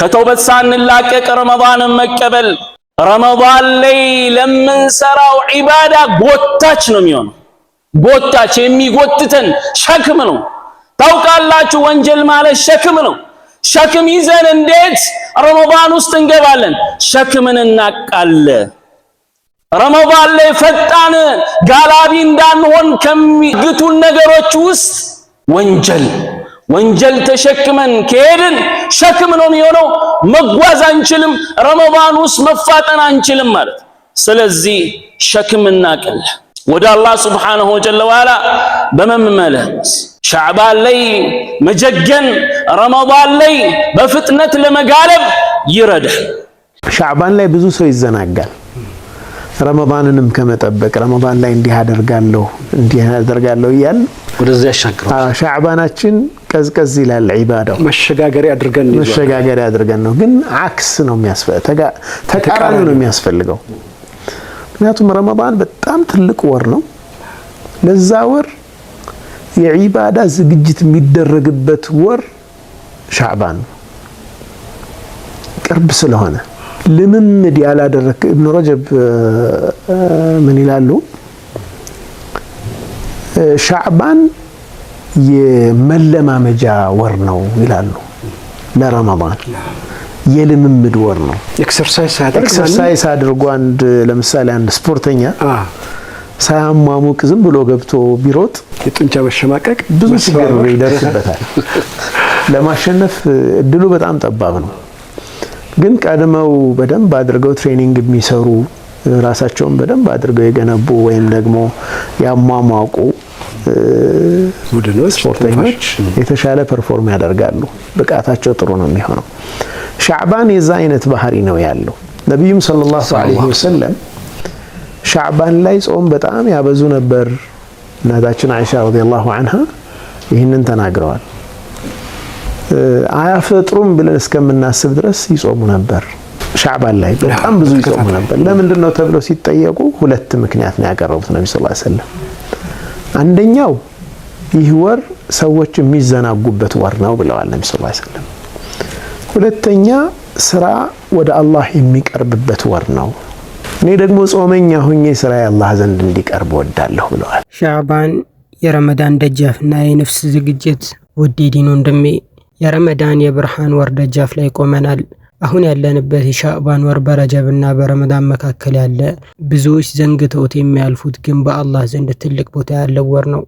ከተውበት ሳንላቀቅ ረመዳንን መቀበል ረመዳን ላይ ለምንሰራው ዒባዳ ጎታች ነው የሚሆነው። ጎታች የሚጎትተን ሸክም ነው። ታውቃላችሁ ወንጀል ማለት ሸክም ነው። ሸክም ይዘን እንዴት ረመዳን ውስጥ እንገባለን? ሸክምን እናቃለ ረመዳን ላይ ፈጣን ጋላቢ እንዳንሆን ከሚግቱን ነገሮች ውስጥ ወንጀል ተሸክመን ከሄድን ሸክም ነው የሚሆነው። መጓዝ አንችልም። ረመዳን ውስጥ መፋጠን አንችልም ማለት። ስለዚህ ሸክም እናቅል ወደ አላህ ሱብሓነሁ ወተዓላ በመመለስ ሻዕባን ላይ መጀገን ረመዳን ላይ በፍጥነት ለመጋለብ ይረዳል። ሻዕባን ላይ ብዙ ሰው ይዘናጋል። ረመዳንንም ከመጠበቅ ረመዳን ላይ እንዲህ አደርጋለሁ እያል ወደዚያ ያሻግራል። ሻዕባናችን ቀዝቀዝ ይላል። ዒባዳው መሸጋገሪያ አድርገን ነው። ግን አክስ ነው የሚያስፈልገው፣ ተቃራኒ ነው የሚያስፈልገው። ምክንያቱም ረመዳን በጣም ትልቅ ወር ነው። ለዛ ወር የዒባዳ ዝግጅት የሚደረግበት ወር ሻዕባን ቅርብ ስለሆነ ልምምድ ያላደረክ ኢብኑ ረጀብ ምን ይላሉ? ሻዕባን የመለማመጃ ወር ነው ይላሉ። ለረመዳን የልምምድ ወር ነው። ኤክሰርሳይዝ አድርጎ ለምሳሌ አንድ ስፖርተኛ ሳያሟሙቅ ዝም ብሎ ገብቶ ቢሮጥ የጡንቻ መሸማቀቅ ብዙ ችግር ይደርስበታል። ለማሸነፍ እድሉ በጣም ጠባብ ነው። ግን ቀድመው በደንብ አድርገው ትሬኒንግ የሚሰሩ ራሳቸውን በደንብ አድርገው የገነቡ ወይም ደግሞ ያሟሟቁ ስፖርተኞች የተሻለ ፐርፎርም ያደርጋሉ። ብቃታቸው ጥሩ ነው የሚሆነው። ሻዕባን የዛ አይነት ባህሪ ነው ያለው። ነብዩም ሰለላሁ ዐለይሂ ወሰለም ሻዕባን ላይ ጾም በጣም ያበዙ ነበር። እናታችን አይሻ ረዲየላሁ ዐንሃ ይህንን ተናግረዋል። አያፈጥሩም ብለን እስከምናስብ ድረስ ይጾሙ ነበር። ሻዕባን ላይ በጣም ብዙ ይጾሙ ነበር። ለምንድን ነው ተብለው ሲጠየቁ ሁለት ምክንያት ነው ያቀረቡት ነብዩ ሰለላሁ ዐለይሂ ወሰለም። አንደኛው ይህ ወር ሰዎች የሚዘናጉበት ወር ነው ብለዋል ነብዩ ሰለላሁ ዐለይሂ ወሰለም። ሁለተኛ ስራ ወደ አላህ የሚቀርብበት ወር ነው። እኔ ደግሞ ጾመኛ ሆኜ ስራ አላህ ዘንድ እንዲቀርብ ወዳለሁ ብለዋል። ሻዕባን የረመዳን ደጃፍና የነፍስ ዝግጅት ውድ ዲኑ እንደሜ የረመዳን የብርሃን ወር ደጃፍ ላይ ቆመናል። አሁን ያለንበት የሻዕባን ወር በረጀብና በረመዳን መካከል ያለ ብዙዎች ዘንግተውት የሚያልፉት ግን በአላህ ዘንድ ትልቅ ቦታ ያለው ወር ነው።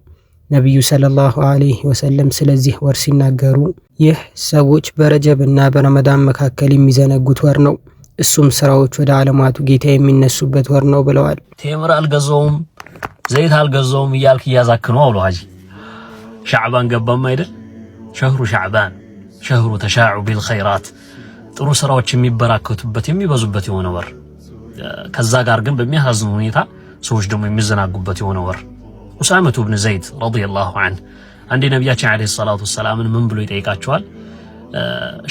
ነብዩ ሰለላሁ ዐለይሂ ወሰለም ስለዚህ ወር ሲናገሩ ይህ ሰዎች በረጀብና በረመዳን መካከል የሚዘነጉት ወር ነው፣ እሱም ስራዎች ወደ ዓለማቱ ጌታ የሚነሱበት ወር ነው ብለዋል። ቴምር አልገዛውም ዘይት አልገዛውም እያልክ እያዛክነው አውሎ ሀጂ ሻዕባን ገባም አይደል? ሸህሩ ሻዕባን ሸህሩ ተሻዑ ቢልኸይራት ጥሩ ስራዎች የሚበራከቱበት የሚበዙበት የሆነ ወር፣ ከዛ ጋር ግን በሚያሳዝን ሁኔታ ሰዎች ደግሞ የሚዘናጉበት የሆነ ወር። ኡሳመቱ ብን ዘይድ ረዲየላሁ ዐንሁ አንዴ ነብያችን አለይሂ ሰላቱ ወሰላም ምን ብሎ ይጠይቃቸዋል?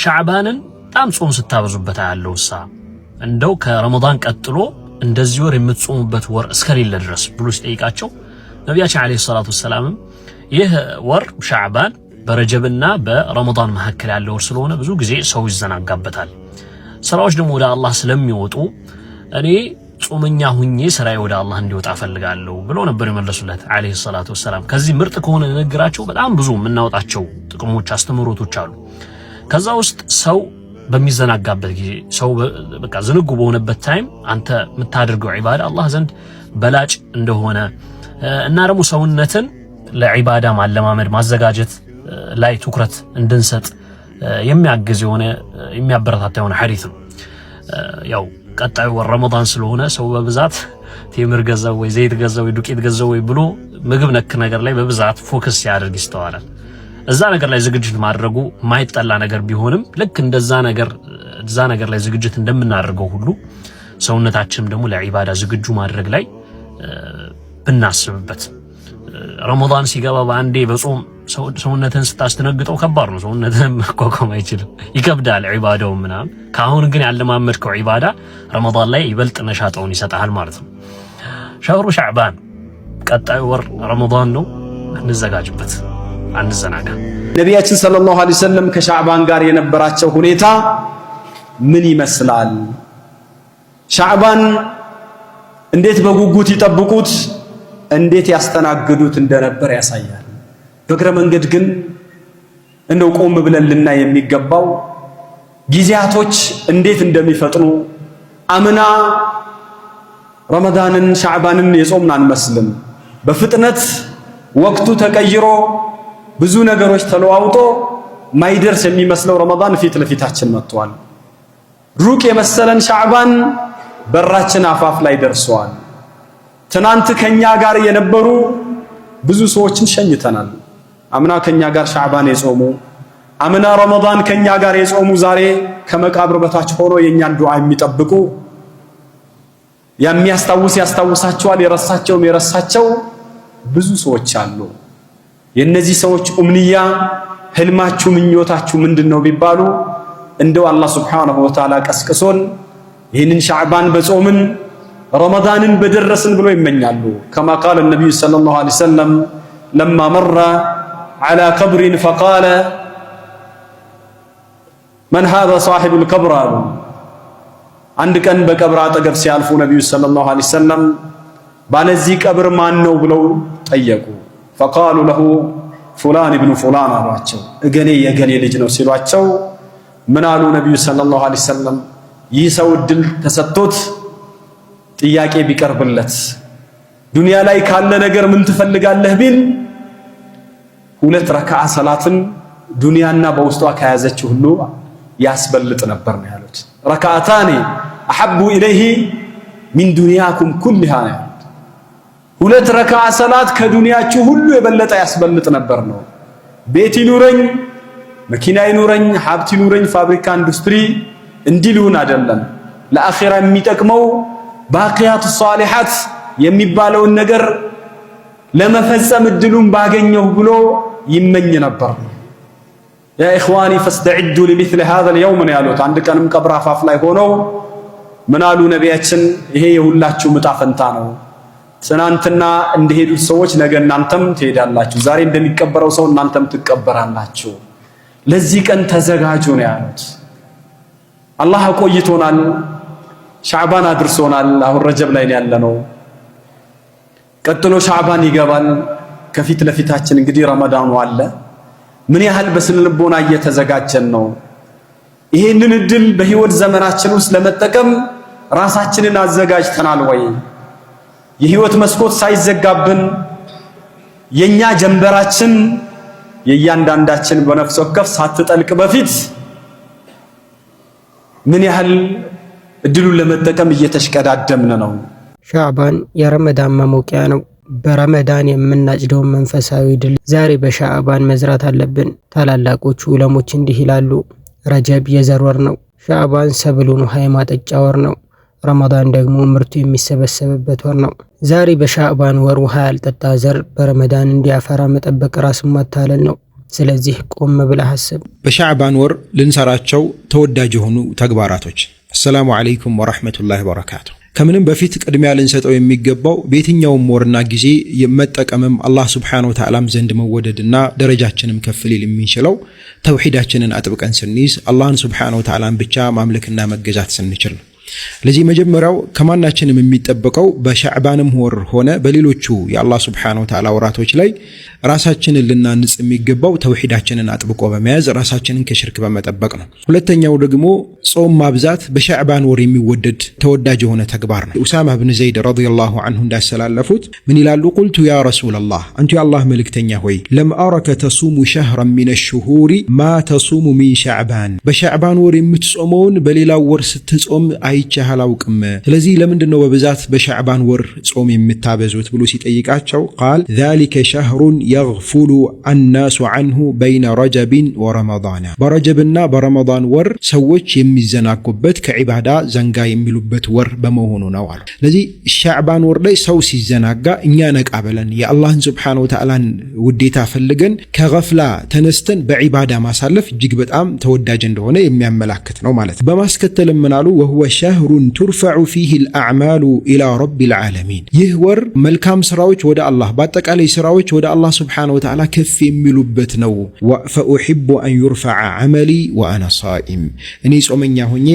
ሻዕባንን በጣም ጾም ስታበዙበት ያለውሳ እንደው ከረመዳን ቀጥሎ እንደዚህ ወር የምትጾሙበት ወር እስከሌለ ድረስ ብሎ ሲጠይቃቸው ነብያችን አለይሂ ሰላቱ ወሰላም ይህ ወር ሻዕባን በረጀብና በረመዳን መካከል ያለው ወር ስለሆነ ብዙ ጊዜ ሰው ይዘናጋበታል፣ ስራዎች ደግሞ ወደ አላህ ስለሚወጡ እኔ ጾመኛ ሁኜ ስራዬ ወደ አላህ እንዲወጣ ፈልጋለሁ ብሎ ነበር የመለሱለት አለይሂ ሰላቱ ወሰላም። ከዚህ ምርጥ ከሆነ ንግግራቸው በጣም ብዙ የምናወጣቸው ጥቅሞች አስተምሮቶች አሉ። ከዛ ውስጥ ሰው በሚዘናጋበት ጊዜ ሰው በቃ ዝንጉ በሆነበት ታይም አንተ የምታደርገው ዒባዳ አላህ ዘንድ በላጭ እንደሆነ እና ደግሞ ሰውነትን ለዒባዳ ማለማመድ ማዘጋጀት ላይ ትኩረት እንድንሰጥ የሚያግዝ የሆነ የሚያበረታታ የሆነ ሐዲስ ነው። ያው ቀጣዩ ወር ረመዳን ስለሆነ ሰው በብዛት ቴምር ገዛው ወይ ዘይት ገዛው ወይ ዱቄት ገዛው ወይ ብሎ ምግብ ነክ ነገር ላይ በብዛት ፎከስ ሲያደርግ ይስተዋላል። እዛ ነገር ላይ ዝግጅት ማድረጉ ማይጠላ ነገር ቢሆንም ልክ እንደዛ ነገር ላይ ዝግጅት እንደምናደርገው ሁሉ ሰውነታችንም ደግሞ ለዒባዳ ዝግጁ ማድረግ ላይ ብናስብበት። ረመዳን ሲገባ በአንዴ በጾም ሰውነትን ስታስተነግጠው ከባድ ነው። ሰውነትን መቋቋም አይችልም፣ ይከብዳል ዒባዳው ምናምን። ካሁን ግን ያለማመድከው ዒባዳ ረመዳን ላይ ይበልጥ ነሻጣውን ይሰጣል ማለት ነው። ሸህሩ ሻዕባን ቀጣዩ ወር ረመዳን ነው። እንዘጋጅበት፣ አንዘናጋ። ነቢያችን ሰለላሁ ዐለይሂ ወሰለም ከሻዕባን ጋር የነበራቸው ሁኔታ ምን ይመስላል? ሻዕባን እንዴት በጉጉት ይጠብቁት፣ እንዴት ያስተናግዱት እንደነበር ያሳያል። በእግረ መንገድ ግን እንደው ቆም ብለን ልናይ የሚገባው ጊዜያቶች እንዴት እንደሚፈጥኑ አምና ረመዳንን ሻዕባንን የጾምን አንመስልም። በፍጥነት ወቅቱ ተቀይሮ ብዙ ነገሮች ተለዋውጦ ማይደርስ የሚመስለው ረመዳን ፊት ለፊታችን መጥቷል። ሩቅ የመሰለን ሻዕባን በራችን አፋፍ ላይ ደርሷል። ትናንት ከኛ ጋር የነበሩ ብዙ ሰዎችን ሸኝተናል። አምና ከኛ ጋር ሻዕባን የጾሙ አምና ረመዳን ከኛ ጋር የጾሙ ዛሬ ከመቃብር በታች ሆኖ የኛን ዱዓ የሚጠብቁ የሚያስታውስ ያስታውሳቸዋል፣ የረሳቸውም የረሳቸው ብዙ ሰዎች አሉ። የነዚህ ሰዎች ኡምንያ ህልማችሁ ምኞታችሁ ምንድነው ቢባሉ እንደው አላህ Subhanahu Wa Ta'ala ቀስቅሶን ይህንን ሻዕባን በጾምን ረመዳንን በደረስን ብሎ ይመኛሉ። كما قال النبي صلى الله عليه وسلم لما مر على قبر فقال من هذا صاحب القبر አንድ ቀን በቀብር አጠገብ ሲያልፉ ነብዩ ሰለላሁ ዐለይሂ ወሰለም ባለዚህ ቀብር ማን ነው ብለው ጠየቁ። فقالوا له فلان ابن فلان አሏቸው። እገሌ የገሌ ልጅ ነው ሲሏቸው ምን አሉ ነብዩ ሰለላሁ ዐለይሂ ወሰለም? ይህ ሰው እድል ተሰጥቶት ጥያቄ ቢቀርብለት ዱንያ ላይ ካለ ነገር ምን ትፈልጋለህ ቢል 2 ረካዓ ሰላትን ዱንያና በውስጧ ከያዘችው ሁሉ ያስበልጥ ነበር ነው ያሉት። ረካዓታኒ አሐቡ ኢለይሂ ሚን ዱንያኩም ኩልሃ። 2 ረካዓ ሰላት ከዱንያችሁ ሁሉ የበለጠ ያስበልጥ ነበር ነው። ቤት ይኑረኝ፣ መኪና ይኑረኝ፣ ሀብት ይኑረኝ፣ ፋብሪካ ኢንዱስትሪ እንዲሉን አይደለም። ለአኺራ የሚጠቅመው ባቂያቱ ሷሊሃት የሚባለውን ነገር ለመፈጸም እድሉን ባገኘው ብሎ ይመኝ ነበር። ያ ኢኽዋኒ ፈስተዒዱ ለሚስለ هذا اليوم ነው ያሉት። አንድ ቀንም ቀብር አፋፍ ላይ ሆነው ምን አሉ ነቢያችን? ይሄ የሁላችሁ ዕጣ ፈንታ ነው። ትናንትና እንደሄዱት ሰዎች ነገ እናንተም ትሄዳላችሁ። ዛሬ እንደሚቀበረው ሰው እናንተም ትቀበራላችሁ። ለዚህ ቀን ተዘጋጁ ነው ያሉት። አላህ ቆይቶናል፣ ሻዕባን አድርሶናል። አሁን ረጀብ ላይ ያለነው፣ ቀጥሎ ሻዕባን ይገባል። ከፊት ለፊታችን እንግዲህ ረመዳኑ አለ። ምን ያህል በስነ ልቦና እየተዘጋጀን ነው? ይሄንን እድል በህይወት ዘመናችን ውስጥ ለመጠቀም ራሳችንን አዘጋጅተናል ወይ? የህይወት መስኮት ሳይዘጋብን የኛ ጀንበራችን የእያንዳንዳችን በነፍስ ወከፍ ሳትጠልቅ በፊት ምን ያህል እድሉን ለመጠቀም እየተሽቀዳደምን ነው? ሻዕባን የረመዳን መሞቂያ ነው። በረመዳን የምናጭደውን መንፈሳዊ ድል ዛሬ በሻዕባን መዝራት አለብን። ታላላቆቹ ዑለሞች እንዲህ ይላሉ፣ ረጀብ የዘር ወር ነው፣ ሻዕባን ሰብሉን ውሃ የማጠጫ ወር ነው፣ ረመዳን ደግሞ ምርቱ የሚሰበሰብበት ወር ነው። ዛሬ በሻዕባን ወር ውሃ ያልጠጣ ዘር በረመዳን እንዲያፈራ መጠበቅ ራስን ማታለል ነው። ስለዚህ ቆም ብለህ አስብ። በሻዕባን ወር ልንሰራቸው ተወዳጅ የሆኑ ተግባራቶች። አሰላሙ አለይኩም ወራህመቱላሂ ወበረካቱ። ከምንም በፊት ቅድሚያ ልንሰጠው የሚገባው በየትኛውም ወርና ጊዜ የመጠቀምም አላህ Subhanahu Wa Ta'ala ዘንድ መወደድና ደረጃችንም ከፍ ሊል የሚችለው ተውሂዳችንን አጥብቀን ስንይዝ አላህን Subhanahu Wa Ta'ala ብቻ ማምለክና መገዛት ስንችል ነው። ለዚህ መጀመሪያው ከማናችንም የሚጠበቀው በሻዕባንም ወር ሆነ በሌሎቹ የአላህ Subhanahu Wa Ta'ala ወራቶች ላይ ራሳችንን ልናንጽ የሚገባው ተውሂዳችንን አጥብቆ በመያዝ ራሳችንን ከሽርክ በመጠበቅ ነው። ሁለተኛው ደግሞ ጾም ማብዛት በሻዕባን ወር የሚወደድ ተወዳጅ የሆነ ተግባር ነው። ኡሳማ ኢብኑ ዘይድ ረዲየላሁ ዐንሁ እንዳስተላለፉት ምን ይላሉ? ቁልቱ ያ ረሱላህ፣ አንቱ የአላህ መልእክተኛ ሆይ ለም አረከ ተሱሙ ሸህረን ሚነ ሹሁሪ ማ ተሱሙ ሚን ሻዕባን፣ በሻዕባን ወር የምትጾመውን በሌላው ወር ስትጾም አይቼህ አላውቅም። ስለዚህ ለምንድነው በብዛት በሻዕባን ወር ጾም የምታበዙት ብሎ ሲጠይቃቸው ቃል ذلك شهر يغفل الناس عنه بين رجب ورمضان، በረጀብና በረመዳን ወር ሰዎች የሚዘናጉበት ከዒባዳ ዘንጋ የሚሉበት ወር በመሆኑ ነው አሉ። ስለዚህ ሻዕባን ወር ላይ ሰው ሲዘናጋ እኛ ነቃ ብለን የአላህን Subhanahu Wa Ta'ala ውዴታ ፈልገን ከገፍላ ተነስተን በዒባዳ ማሳለፍ እጅግ በጣም ተወዳጅ እንደሆነ የሚያመላክት ነው ማለት ነው። በማስከተልም ምናሉ وهو ሸህሩን ቱርፈዑ ፊህ አልአዕማሉ ኢላ ረቢል ዓለሚን። ይህ ወር መልካም ስራዎች ወደ አላህ በአጠቃላይ ስራዎች ወደ አላህ ሱብሓነሁ ወተዓላ ከፍ የሚሉበት ነው። ፈኡሒቡ አን ዩርፈዐ ዐመሊ ወአና ሳኢም። እኔ ጾመኛ ሆኜ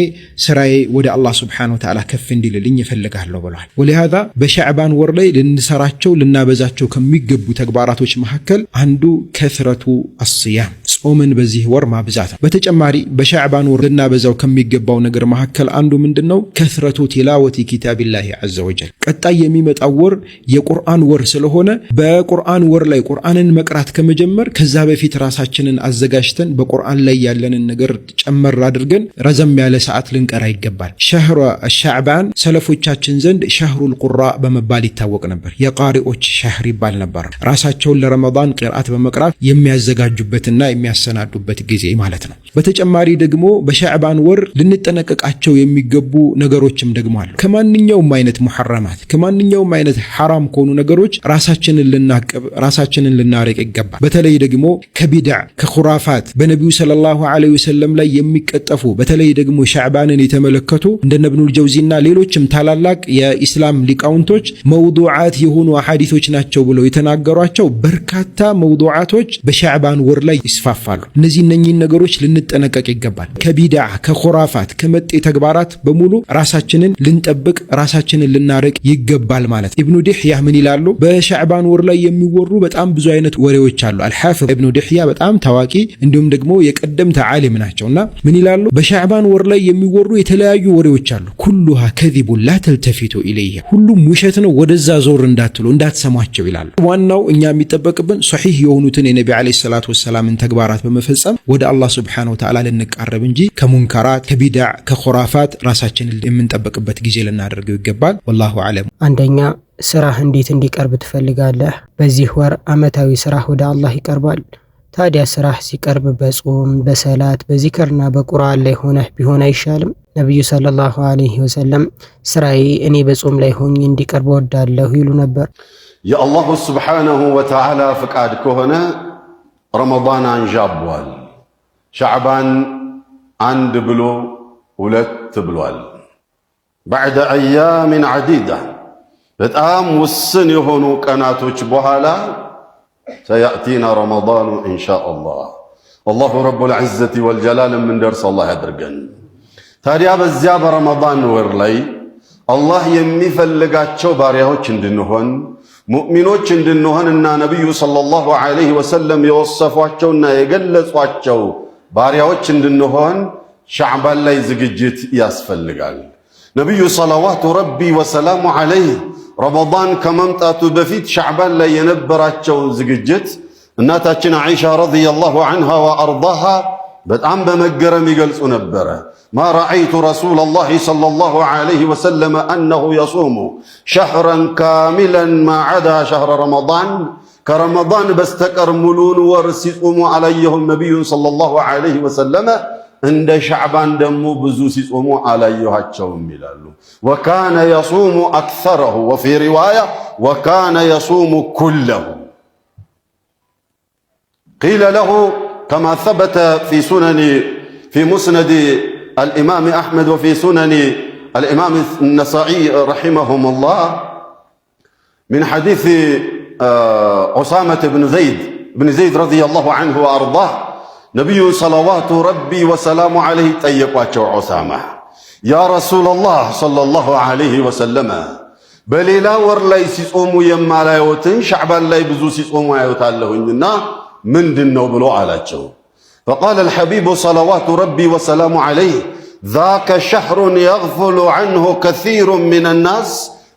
ስራዬ ወደ አላህ ሱብሓነሁ ወተዓላ ከፍ እንዲልልኝ እፈልጋለሁ ብለዋል። ወሊሃዛ በሻዕባን ወር ላይ ልንሰራቸው ልናበዛቸው ከሚገቡ ተግባራቶች መካከል አንዱ ከስረቱ አስያም ጾምን በዚህ ወር ማብዛት ነው። በተጨማሪ በሻዕባን ወር ልናበዛው ከሚገባው ነገር መካከል አንዱ ምንድነው? ከስረቱ ቲላወቲ ኪታቢላሂ ዐዘ ወጀል። ቀጣይ የሚመጣው ወር የቁርአን ወር ስለሆነ በቁርአን ወር ላይ ቁርአንን መቅራት ከመጀመር ከዛ በፊት ራሳችንን አዘጋጅተን በቁርአን ላይ ያለንን ነገር ጨመር አድርገን ረዘም ያለ ሰዓት ልንቀራ ይገባል። ሸህሩ ሻዕባን ሰለፎቻችን ዘንድ ሸህሩል ቁራ በመባል ይታወቅ ነበር። የቃሪዎች ሸህር ይባል ነበር። ራሳቸውን ለረመዳን ቂርአት በመቅራት የሚያዘጋጁበትና የሚያሰናዱበት ጊዜ ማለት ነው። በተጨማሪ ደግሞ በሻዕባን ወር ልንጠነቀቃቸው የሚገቡ ነገሮችም ደግሞ አሉ። ከማንኛውም አይነት ሙሐረማት ከማንኛውም አይነት ሐራም ከሆኑ ነገሮች ራሳችንን ልናቀብ ራሳችንን ልናርቅ ይገባል። በተለይ ደግሞ ከቢድዓ ከኹራፋት በነቢዩ ሰለላሁ ዐለይሂ ወሰለም ላይ የሚቀጠፉ በተለይ ደግሞ ሻዕባንን የተመለከቱ እንደነ ኢብኑል ጀውዚና ሌሎችም ታላላቅ የኢስላም ሊቃውንቶች መውዱዓት የሆኑ ሐዲሶች ናቸው ብለው የተናገሯቸው በርካታ መውዱዓቶች በሻዕባን ወር ላይ ይስፋፋሉ። እነኚህን ነገሮች ልንጠነቀቅ ይገባል። ከቢድዓ ከኹራፋት ከመጤ ተግባራት በሙሉ ራሳችንን ልንጠብቅ ራሳችንን ልናርቅ ይገባል ማለት። ኢብኑ ዲህያ ምን ይላሉ? በሻዕባን ወር ላይ የሚወሩ በጣም ብዙ አይነት ወሬዎች አሉ። አልሐፊዝ ኢብኑ ዲህያ በጣም ታዋቂ እንዲሁም ደግሞ የቀደምት ዓሊም ናቸውና ምን ይላሉ? በሻዕባን ወር ላይ የሚወሩ የተለያዩ ወሬዎች አሉ። ኩሉሃ ከዚቡን ላ ተልተፊቱ ኢለይሂ፣ ሁሉም ውሸት ነው፣ ወደዛ ዞር እንዳትሉ እንዳትሰሟቸው ይላሉ። ዋናው እኛ የሚጠበቅብን ሶሒህ የሆኑትን የነቢ ዓለይሂ ሰላቱ ወሰላምን ተግባራት በመፈጸም ወደ አላህ ሱብሓነሁ ወተዓላ ልንቃረብ እንጂ ከሙንከራት ከቢድዓ ከኹራፋት ራሳችንን የምንጠብቅበት ጊዜ ልናደርገው ይገባል። ወላሁ አለም። አንደኛ ስራህ እንዴት እንዲቀርብ ትፈልጋለህ? በዚህ ወር አመታዊ ስራህ ወደ አላህ ይቀርባል። ታዲያ ስራህ ሲቀርብ በጾም በሰላት በዚክርና በቁርአን ላይ ሆነህ ቢሆን አይሻልም? ነብዩ ሰለላሁ ዐለይሂ ወሰለም ስራዬ እኔ በጾም ላይ ሆኜ እንዲቀርብ ወዳለሁ ይሉ ነበር። የአላሁ ሱብሓነሁ ወተዓላ ፍቃድ ከሆነ ረመዳን አንዣቧል። ሻዕባን 1 ብሎ 2 ብሏል። ባዕደ አያምን ዐዲዳ በጣም ውስን የሆኑ ቀናቶች በኋላ ሰያእቲና ረመዳኑ ኢንሻአላህ። አላሁ ረቡል ዒዘቲ ወልጀላል የምንደርስ አላህ ያድርገን። ታዲያ በዚያ በረመዳን ወር ላይ አላህ የሚፈልጋቸው ባሪያዎች እንድንሆን ሙእሚኖች እንድንሆንና ነቢዩ ሰለላሁ ዐለይሂ ወሰለም የወሰፏቸውና የገለጿቸው ባሪያዎች እንድንሆን ሻዕባን ላይ ዝግጅት ያስፈልጋል። ነቢዩ ሰለዋቱ ረቢ ወሰላሙ ዐለይህ ረመዳን ከመምጣቱ በፊት ሻዕባን ላይ የነበራቸውን ዝግጅት እናታችን ዓኢሻ ረዲየላሁ ዐንሃ ወአርዳሃ በጣም በመገረም ይገልጹ ነበረ። ማ ረአይቱ ረሱለላሂ ሰለላሁ ዐለይሂ ወሰለም አነሁ የሱሙ ሸህረን ካሚለን ማ ዐዳ ሸህረ ረመዳን፣ ከረመዳን በስተቀር ሙሉን ወር ሲጾሙ አላየሁም ነቢዩን ሰለላሁ ዐለይሂ ወሰለም። እንደ ሻዕባን ደግሞ ብዙ ሲጾሙ አላየኋቸውም ይላሉ። ወካነ የሱሙ አክሰረሁ ወፊ ሪዋያ ወካነ የሱሙ ኩለሁ። ቂለ ለሁ ከማ ሰበተ ፊ ሙስነድ الإمام أحمد وفي سنن الإمام النسائي رحمهم الله من حديث أسامة بن زيد رضي الله عنه وأرضاه نبي صلوات ربي وسلام عليه تيقواتشو عسامة يا رسول الله صلى الله عليه وسلم بليلا ور لي سيصوموا يما لا يوتن شعبان لا يبزو سيصوموا يوتالهن من دنو بلو علاتشو. فقال الحبيب صلوات ربي وسلام عليه ذاك شهر يغفل عنه كثير من الناس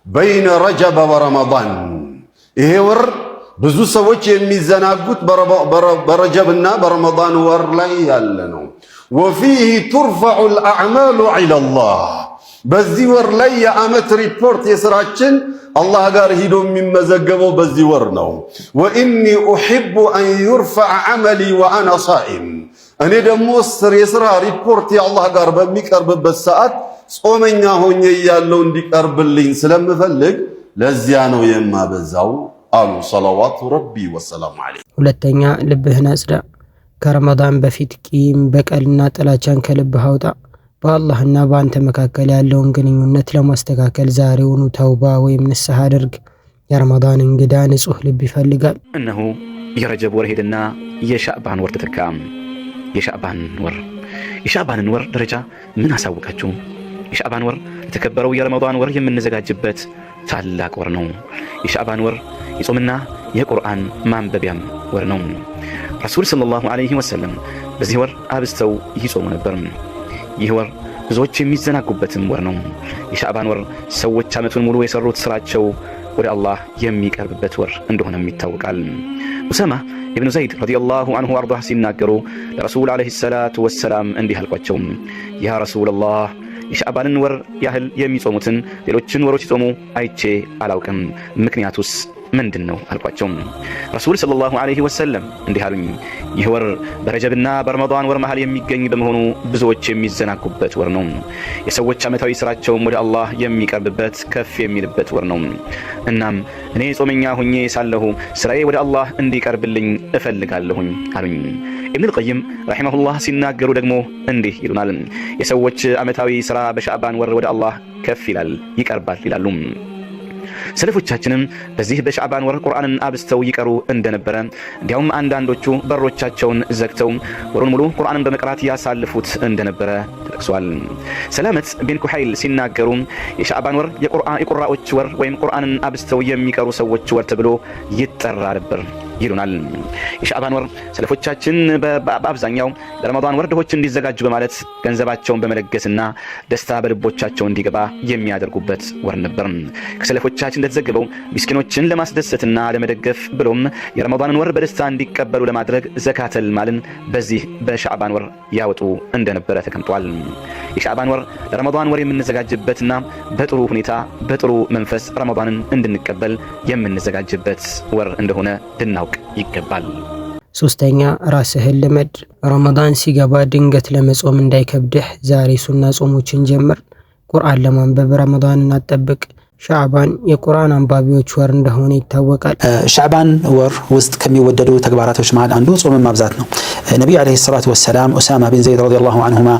بين رجب ورمضان. ይሄ ወር ብዙ ሰዎች የሚዘናጉት በረጀብና በረመዳን ወር ላይ ያለ ነው። وفيه ترفع الأعمال إلى الله። በዚህ ወር ላይ የዓመት ሪፖርት የሥራችን አላህ ጋር ሄዶ የሚመዘገበው በዚህ ወር ነው። ወኢኒ ኡሒቡ አን ዩርፈዐ ዐመሊ ወአና ሳኢም። እኔ ደግሞ የሥራ ሪፖርት የአላህ ጋር በሚቀርብበት ሰዓት ጾመኛ ሆኜ ያለው እንዲቀርብልኝ ስለምፈልግ ለዚያ ነው የማበዛው አሉ ሰለዋቱ ረቢ ወሰላሙ ዐለይሂ። ሁለተኛ ልብህን አጽዳ። ከረመዳን በፊት ቂም በቀልና ጥላቻን ከልብህ አውጣ። በአላህና በአንተ መካከል ያለውን ግንኙነት ለማስተካከል ዛሬውኑ ተውባ ወይም ንስሐ አድርግ። የረመዳን እንግዳ ንጹህ ልብ ይፈልጋል። እነሆ የረጀብ ወር ሄደና የሻዕባን ወር ተተካ። የሻዕባንን ወር ደረጃ ምን አሳውቃችሁ? የሻዕባን ወር የተከበረው የረመዳን ወር የምንዘጋጅበት ታላቅ ወር ነው። የሻዕባን ወር የጾምና የቁርአን ማንበቢያም ወር ነው። ረሱል ሰለላሁ ዐለይሂ ወሰለም በዚህ ወር አብዝተው ይጾሙ ነበር። ይህ ወር ብዙዎች የሚዘናጉበትም ወር ነው። የሻዕባን ወር ሰዎች ዓመቱን ሙሉ የሰሩት ስራቸው ወደ አላህ የሚቀርብበት ወር እንደሆነም ይታወቃል። ኡሳማ ኢብኑ ዘይድ ረዲየላሁ ዐንሁ ወአርዳህ ሲናገሩ ለረሱል ዐለይሂ ሰላቱ ወሰላም እንዲህ አልኳቸው፣ ያ ረሱለላህ የሻዕባንን ወር ያህል የሚጾሙትን ሌሎችን ወሮች ሲጾሙ አይቼ አላውቅም፣ ምክንያቱስ ምንድን ነው አልኳቸው። ረሱል ሰለላሁ ዐለይሂ ወሰለም እንዲህ አሉኝ፣ ይህ ወር በረጀብና በረመዳን ወር መሃል የሚገኝ በመሆኑ ብዙዎች የሚዘናጉበት ወር ነው። የሰዎች ዓመታዊ ስራቸውም ወደ አላህ የሚቀርብበት ከፍ የሚልበት ወር ነው። እናም እኔ ጾመኛ ሁኜ ሳለሁ ስራዬ ወደ አላህ እንዲቀርብልኝ እፈልጋለሁኝ አሉኝ። ኢብኑል ቀይም ረሒመሁላህ ሲናገሩ ደግሞ እንዲህ ይሉናል፣ የሰዎች ዓመታዊ ስራ በሻዕባን ወር ወደ አላህ ከፍ ይላል፣ ይቀርባል ይላሉ። ሰለፎቻችንም በዚህ በሻዕባን ወር ቁርአንን አብዝተው ይቀሩ እንደነበረ እንዲያውም አንዳንዶቹ በሮቻቸውን ዘግተው ወሩን ሙሉ ቁርአንን በመቅራት ያሳልፉት እንደነበረ ተጠቅሷል። ሰላመት ቢን ኩሐይል ሲናገሩ የሻዕባን ወር የቁራዎች ወር ወይም ቁርአንን አብዝተው የሚቀሩ ሰዎች ወር ተብሎ ይጠራ ነበር ይሉናል። የሻዕባን ወር ሰለፎቻችን በአብዛኛው ለረመዳን ወር ድሆች እንዲዘጋጁ በማለት ገንዘባቸውን በመለገስና ደስታ በልቦቻቸው እንዲገባ የሚያደርጉበት ወር ነበር። ከሰለፎቻችን እንደተዘገበው ምስኪኖችን ለማስደሰትና ለመደገፍ ብሎም የረመዳንን ወር በደስታ እንዲቀበሉ ለማድረግ ዘካተል ማልን በዚህ በሻዕባን ወር ያወጡ እንደነበረ ተቀምጧል። የሻዕባን ወር ለረመዳን ወር የምንዘጋጅበትና በጥሩ ሁኔታ በጥሩ መንፈስ ረመዳንን እንድንቀበል የምንዘጋጅበት ወር እንደሆነ ድናውቅ ይገባል። ሶስተኛ ራስህን ልመድ። ረመዳን ሲገባ ድንገት ለመጾም እንዳይከብድህ ዛሬ ሱና ጾሞችን ጀምር። ቁርአን ለማንበብ ረመዳንን አጠብቅ። ሻዕባን የቁርአን አንባቢዎች ወር እንደሆነ ይታወቃል። ሻዕባን ወር ውስጥ ከሚወደዱ ተግባራቶች መሃል አንዱ ጾምን ማብዛት ነው። ነቢዩ ዓለይሂ ሰላቱ ወሰላም ኡሳማ ቢን ዘይድ ረዲየላሁ ዐንሁማ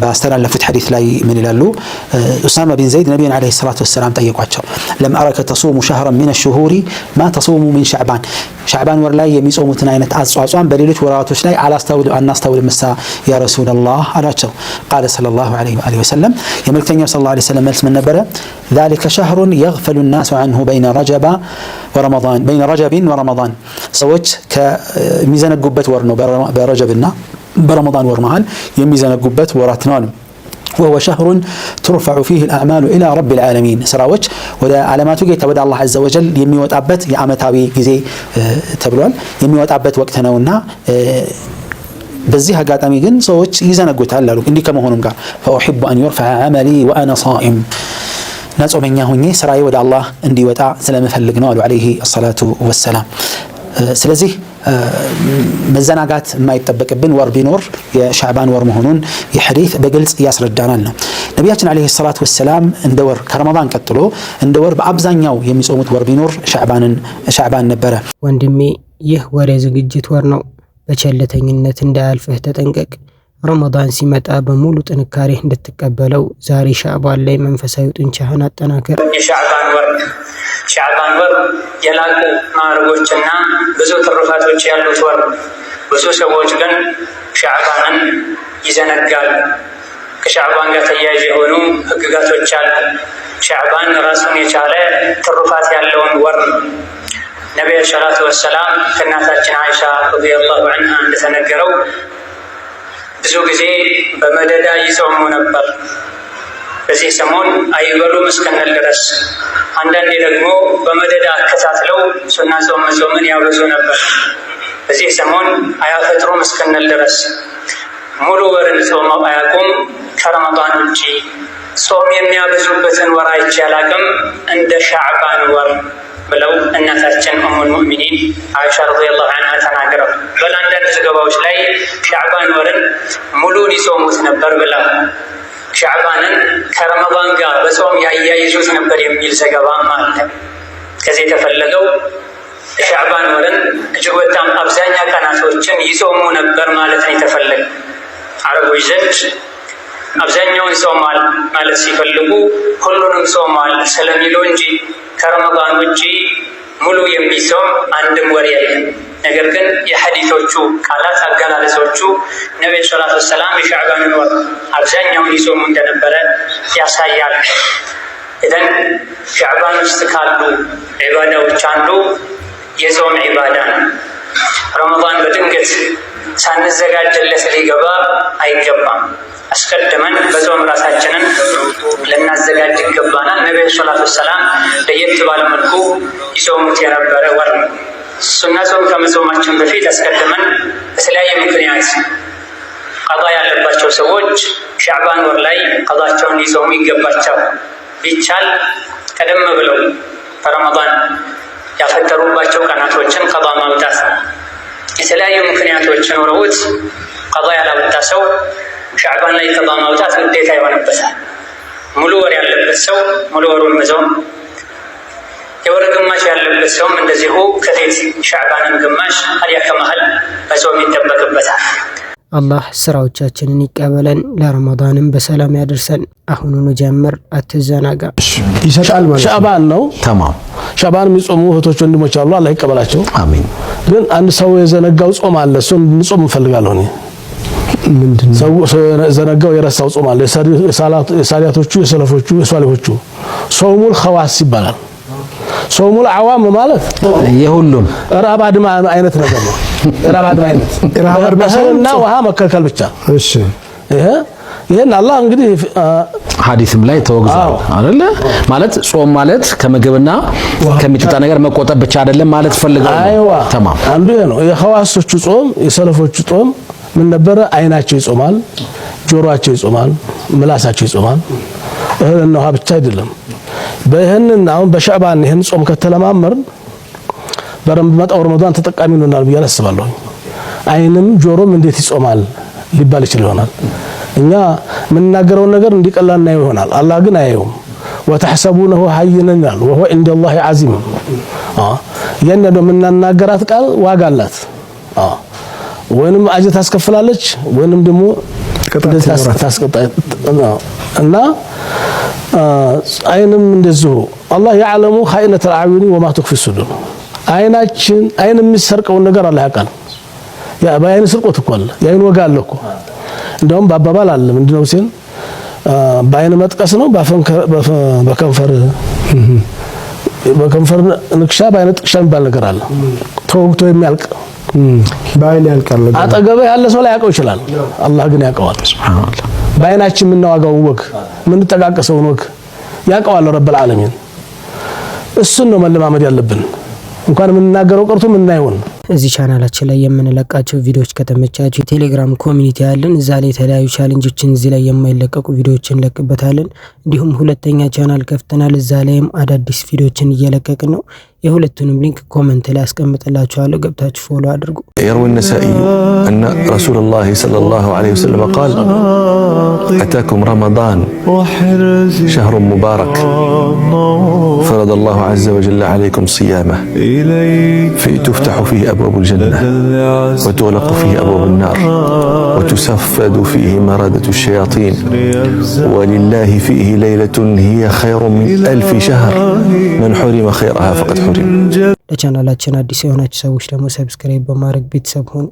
ባስተላለፉት ሐዲስ ላይ ምን ይላሉ? ኡሳማ ቢን ዘይድ ነቢዩን ዓለይሂ ሰላቱ ወሰላም ጠየቋቸው፣ ለም አረከ ተሱሙ ሸህረን ሚነ ሹሁሪ ማ ተሱሙ ሚን ሻዕባን፣ ሻዕባን ወር ላይ የሚጾሙትን አይነት አጿጿም በሌሎች ወራቶች ላይ አናስተውልም ምሳ ያ ረሱለላህ አላቸው። ቃለ ሰለላሁ ዐለይሂ ወሰለም የመልእክተኛው ሰለላሁ ዐለይሂ ወሰለም መልስ ምን ነበረ? ذلك شهر يغفل الناس عنه بين رجب ورمضان ሰዎች ከሚዘነጉበት ወር ነው በረጀብና በረመዳን ወር መሃል የሚዘነጉበት ወራት ነው። وهو شهر ترفع فيه الأعمال إلى رب العالمين سراوች ወደ ዓለማቱ ጌታ ወደ አላህ عز وجل የሚወጣበት የዓመታዊ ጊዜ ተብሏል። የሚወጣበት ወቅት ነውና በዚህ አጋጣሚ ግን ሰዎች ይዘነጉታል አሉ። እንዲህ ከመሆኑም ጋር فأحب أن يرفع عملي وأنا صائم ነጾመኛ ሆኜ ስራዬ ወደ አላህ እንዲወጣ ስለምፈልግ ነው አሉ አለይሂ ሰላቱ ወሰላም። ስለዚህ መዘናጋት የማይጠበቅብን ወር ቢኖር የሻዕባን ወር መሆኑን የሐዲስ በግልጽ ያስረዳናል ነው። ነቢያችን አለይሂ ሰላቱ ወሰላም እንደ ወር ከረመዳን ቀጥሎ እንደ ወር በአብዛኛው የሚጾሙት ወር ቢኖር ሻዕባን ነበረ። ወንድሜ ይህ ወር የዝግጅት ወር ነው። በቸልተኝነት እንዳያልፍህ ተጠንቀቅ። ረመዳን ሲመጣ በሙሉ ጥንካሬ እንድትቀበለው ዛሬ ሻዕባን ላይ መንፈሳዊ ጡንቻህን አጠናክር። ሻዕባን ወር የላቁ ማዕረጎችና ብዙ ትሩፋቶች ያሉት ወር። ብዙ ሰዎች ግን ሻዕባንን ይዘነጋሉ። ከሻዕባን ጋር ተያያዥ የሆኑ ህግጋቶች አሉ። ሻዕባን ራሱን የቻለ ትሩፋት ያለውን ወር ነቢዩ ሰለላሁ ዐለይሂ ወሰለም ከእናታችን አይሻ ረዲየላሁ ዐንሃ እንደተነገረው ብዙ ጊዜ በመደዳ ይጾሙ ነበር። በዚህ ሰሞን አይበሉም እስከነል ድረስ። አንዳንዴ ደግሞ በመደዳ አከታትለው ሱና ጾም መጾምን ያበዙ ነበር። በዚህ ሰሞን አያፈጥሩም እስከነል ድረስ። ሙሉ ወርን ጾመው አያውቁም። ከረመዳን ውጪ ጾም የሚያበዙበትን ወር አይቼ አላውቅም እንደ ሻዕባን ወር ብለው እናታችን ኡሙል ሙእሚኒን አይሻ ረዲየላሁ ዐንሃ ተናግረው፣ በአንዳንድ ዘገባዎች ላይ ሻዕባን ወርን ሙሉን ይጾሙት ነበር ብለው ሻዕባንን ከረመዳን ጋር በጾም ያያይዙት ነበር የሚል ዘገባም አለ። ከዚህ የተፈለገው ሻዕባን ወርን እጅግ በጣም አብዛኛ ቀናቶችን ይጾሙ ነበር ማለት ነው የተፈለገው። አረቦች ዘንድ አብዛኛውን ጾሟል ማለት ሲፈልጉ ሁሉንም ጾሟል ስለሚለው እንጂ ከረመዳን ውጪ ሙሉ የሚጾም አንድም ወር የለም። ነገር ግን የሐዲሶቹ ቃላት አገላለጾቹ ነብዩ ሰለላሁ ዐለይሂ ወሰለም የሻዕባንን ወር አብዛኛውን ይጾሙ እንደነበረ ያሳያል። ኢዘን ሻዕባን ውስጥ ካሉ ዒባዳዎች አንዱ የጾም ዒባዳ ነው። ረመዳን በድንገት ሳንዘጋጅለት ሊገባ አይገባም። አስቀድመን በጾም ራሳችንን ልናዘጋጅ ይገባናል። ነብዩ ሰለላሁ ዐለይሂ ወሰለም ለየት ባለ መልኩ ይጾሙት የነበረ ወር ነው። ሱና ጾም ከመጾማችን በፊት አስቀድመን በተለያየ ምክንያት ቀዷ ያለባቸው ሰዎች ሻዕባን ወር ላይ ቀዷቸውን ሊጾሙ ይገባቸው። ቢቻል ቀደም ብለው በረመዳን ያፈጠሩባቸው ቀናቶችን ቀዷ ማውጣት ነው። የተለያዩ ምክንያቶች ኖረውት ቀዷ ያላወጣ ሰው ሻዕባን ላይ ቀዷ ማውጣት ግዴታ ይሆንበታል። ሙሉ ወር ያለበት ሰው ሙሉ ወሩን መጾም፣ የወር ግማሽ ያለበት ሰውም እንደዚሁ ከፊት ሻዕባንን ግማሽ አልያ ከመሃል መጾም ይጠበቅበታል። አላህ ስራዎቻችንን ይቀበለን፣ ለረመዳንም በሰላም ያደርሰን። አሁኑኑ ጀምር፣ አትዘናጋ። ይሰጣል ማለት ሻዕባን ነው። ተማም ሻዕባን የሚጾሙ እህቶች ወንድሞች አሉ፣ አላህ ይቀበላቸው። አሚን። ግን አንድ ሰው የዘነጋው ጾም አለ፣ እሱን እንጾም እንፈልጋለሁ እኔ። ምንድነው ሰው የዘነጋው የረሳው ጾም አለ? የሳሊያቶቹ የሰለፎቹ የሷሊሆቹ ጾሙል ኸዋስ ይባላል። ጾሙል አዋም ማለት የሁሉም ራብ አድማ አይነት ነገር ነው። ራብ አድማ አይነት ራብ አድማና ውሃ መከልከል ብቻ። እሺ ይሄን አላህ እንግዲህ ሐዲስም ላይ ተወግዟል አይደለ? ማለት ጾም ማለት ከምግብና ከሚጠጣ ነገር መቆጠብ ብቻ አይደለም ማለት ፈልገው ነው። ተማም አንዱ ይሄ ነው። የኸዋሶቹ ጾም የሰለፎቹ ጾም ምን ነበረ? አይናቸው ይጾማል፣ ጆሮአቸው ይጾማል፣ ምላሳቸው ይጾማል። እህልና ውሃ ብቻ አይደለም። በእህንን አሁን በሻዕባን ይሄን ጾም ከተለማመርን በረመዳን ረመዳን ተጠቃሚ እንሆናለን ብዬ አስባለሁ። አይንም ጆሮም እንዴት ይጾማል ሊባል ይችላል ይሆናል። እኛ የምንናገረውን ነገር እንዲቀላልና ይሆናል። አላህ ግን አያየውም። ወተሕሰቡነሁ ሀይነን ይላል ወሁወ ዒንደላሂ ዐዚም። የነ ነው የምናናገራት ቃል ዋጋ አላት። ወይንም አጅር ታስከፍላለች ወይንም ደግሞ ታስቀጣ እና አይንም እንደዚሁ አላህ ያዕለሙ ኻኢነተል አዕዩኒ ወማ ቱኽፊ ሱዱር። አይናችን አይን የሚሰርቀውን ነገር አላህ ያውቃል። ያ በአይን ስርቆት እኮ አለ፣ የአይን ወጋ አለ እኮ። እንደውም በአባባል አለ ምንድነው ሲል በአይን መጥቀስ ነው በከንፈር ንክሻ በአይን ጥቅሻ የሚባል ነገር አለ። ተወግቶ የሚያልቅ በአይን ያልቃል። አጠገበ ያለ ሰው ላይ ያውቀው ይችላል፣ አላህ ግን ያውቀዋል። ሱብሃንአላህ። በአይናችን የምናዋጋውን ወግ የምንጠቃቀሰውን ወግ ያውቀዋል ረብል ዓለሚን። እሱን ነው መለማመድ ያለብን፣ እንኳን የምንናገረው ቀርቶ የምናየውን። እዚህ ቻናላችን ላይ የምንለቃቸው ቪዲዮዎች ከተመቻችሁ የቴሌግራም ኮሚኒቲ አለን። እዛ ላይ የተለያዩ ቻሌንጆችን እዚህ ላይ የማይለቀቁ ቪዲዮዎችን እንለቅበታለን። እንዲሁም ሁለተኛ ቻናል ከፍተናል፣ እዛ ላይም አዳዲስ ቪዲዮዎችን እየለቀቅን ነው። የሁለቱንም ሊንክ ኮሜንት ላይ አስቀምጥላችኋለሁ፣ ገብታችሁ ፎሎ አድርጉ። يروي النسائي أن رسول الله صلى الله عليه وسلم قال أتاكم رمضان شهر مبارك فرض الله عز وجل عليكم صيامه تفتح فيه أبواب الجنة وتغلق فيه أبواب النار وتسفد فيه مردة الشياطين ولله فيه ليلة هي خير من 1000 شهر من حرم خيرها فقد حرم. ለቻናላችን አዲስ የሆናችሁ ሰዎች ደግሞ ሰብስክራይብ በማድረግ ቤተሰብ ሁኑ።